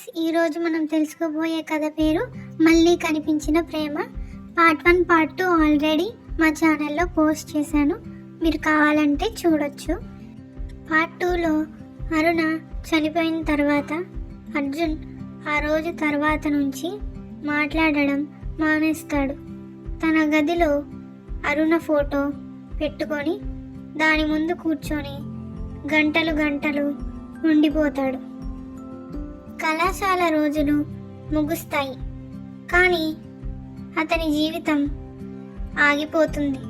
ఈరోజు మనం తెలుసుకోబోయే కథ పేరు మళ్ళీ కనిపించిన ప్రేమ. పార్ట్ 1 పార్ట్ 2 ఆల్రెడీ మా ఛానల్లో పోస్ట్ చేశాను, మీరు కావాలంటే చూడొచ్చు. పార్ట్ 2లో అరుణ చనిపోయిన తర్వాత అర్జున్ ఆ రోజు తర్వాత నుంచి మాట్లాడడం మానేస్తాడు. తన గదిలో అరుణ ఫోటో పెట్టుకొని దాని ముందు కూర్చొని గంటలు ఉండిపోతాడు. కళాశాల రోజులు ముగుస్తాయి, కానీ అతని జీవితం ఆగిపోతుంది.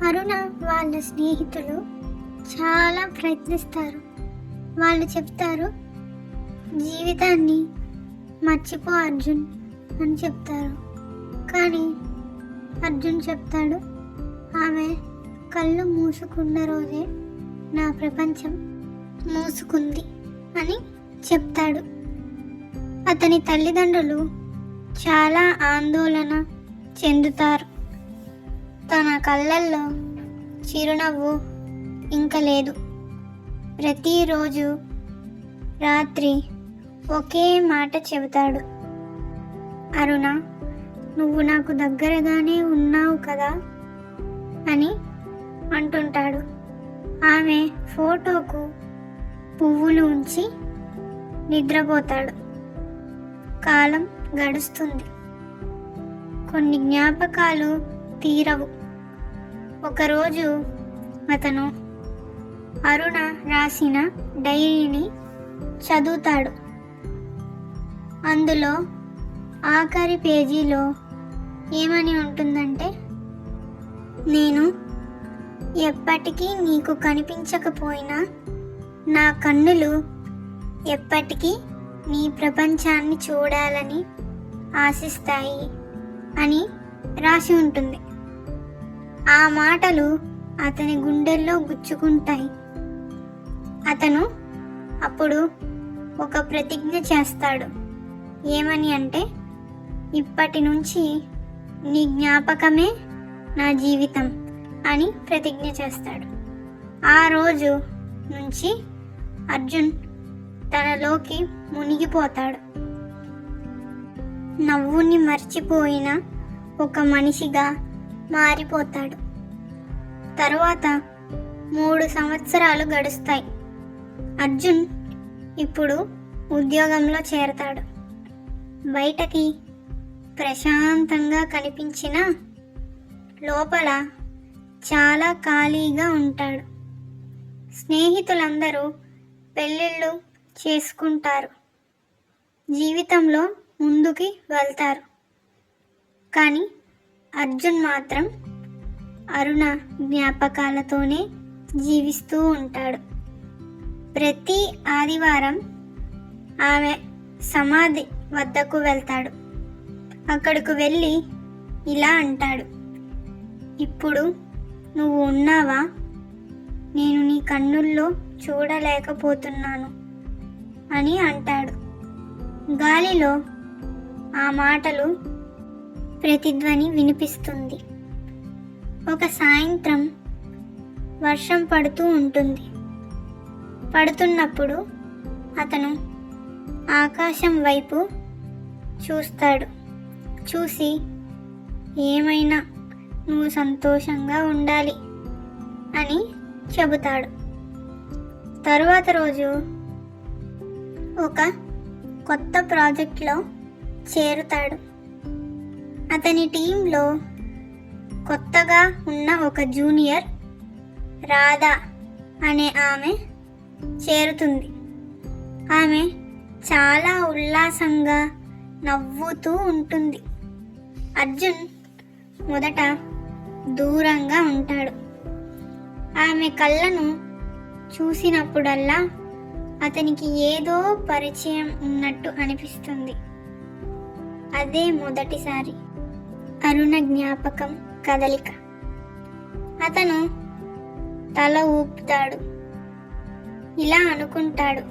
అరుణ వాళ్ళ స్నేహితులు చాలా ప్రయత్నిస్తారు. వాళ్ళు చెప్తారు, జీవితాన్ని మర్చిపో అర్జున్ అని చెప్తారు. కానీ అర్జున్ చెప్తాడు, ఆమె కళ్ళు మూసుకున్న రోజే నా ప్రపంచం మూసుకుంది అని చెప్తాడు. అతని తల్లిదండ్రులు చాలా ఆందోళన చెందుతారు. తన కళ్ళల్లో చిరునవ్వు ఇంక లేదు. ప్రతిరోజు రాత్రి ఒకే మాట చెబుతాడు, అరుణ, నువ్వు నాకు దగ్గరగానే ఉన్నావు కదా అని అంటుంటాడు. ఆమె ఫోటోకు పువ్వులు ఉంచి నిద్రపోతాడు. కాలం గడుస్తుంది. కొన్ని జ్ఞాపకాలు తీరవు. ఒకరోజు అతను అరుణ రాసిన డైరీని చదువుతాడు. అందులో ఆఖరి పేజీలో ఏమని ఉంటుందంటే, నేను ఎప్పటికీ నీకు కనిపించకపోయినా నా కన్నులు ఎప్పటికీ నీ ప్రపంచాన్ని చూడాలని ఆశిస్తాయి అని రాసి ఉంటుంది. ఆ మాటలు అతని గుండెల్లో గుచ్చుకుంటాయి. అతను అప్పుడు ఒక ప్రతిజ్ఞ చేస్తాడు. ఏమని అంటే, ఇప్పటి నుంచి నీ జ్ఞాపకమే నా జీవితం అని ప్రతిజ్ఞ చేస్తాడు. ఆ రోజు నుంచి అర్జున్ తనలోకి మునిగిపోతాడు. నవ్వుని మర్చిపోయిన ఒక మనిషిగా మారిపోతాడు. తరువాత 3 సంవత్సరాలు గడుస్తాయి. అర్జున్ ఇప్పుడు ఉద్యోగంలో చేరతాడు. బయటకి ప్రశాంతంగా కనిపించిన లోపల చాలా ఖాళీగా ఉంటాడు. స్నేహితులందరూ పెళ్ళిళ్ళు చేసుకుంటారు, జీవితంలో ముందుకి వెళ్తారు. కానీ అర్జున్ మాత్రం అరుణ జ్ఞాపకాలతోనే జీవిస్తూ ఉంటాడు. ప్రతి ఆదివారం ఆమె సమాధి వద్దకు వెళ్తాడు. అక్కడకు వెళ్ళి ఇలా అంటాడు, ఇప్పుడు నువ్వు ఉన్నావా? నేను నీ కన్నుల్లో చూడలేకపోతున్నాను అని అంటాడు. గాలిలో ఆ మాటలు ప్రతిధ్వని వినిపిస్తుంది. ఒక సాయంత్రం వర్షం పడుతూ ఉంటుంది. పడుతున్నప్పుడు అతను ఆకాశం వైపు చూస్తాడు. చూసి, ఏమైనా నువ్వు సంతోషంగా ఉండాలి అని చెబుతాడు. తరువాత రోజు ఒక కొత్త ప్రాజెక్ట్లో చేరుతాడు. అతని టీంలో కొత్తగా ఉన్న ఒక జూనియర్ రాధా అనే ఆమె చేరుతుంది. ఆమె చాలా ఉల్లాసంగా నవ్వుతూ ఉంటుంది. అర్జున్ మొదట దూరంగా ఉంటాడు. ఆమె కళ్ళను చూసినప్పుడల్లా అతనికి ఏదో పరిచయం ఉన్నట్టు అనిపిస్తుంది. అదే మొదటిసారి అరుణ జ్ఞాపకం కదలిక. అతను తల ఊపుతాడు. ఇలా అనుకుంటాడు,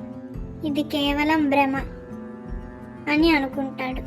ఇది కేవలం భ్రమ అని అనుకుంటాడు.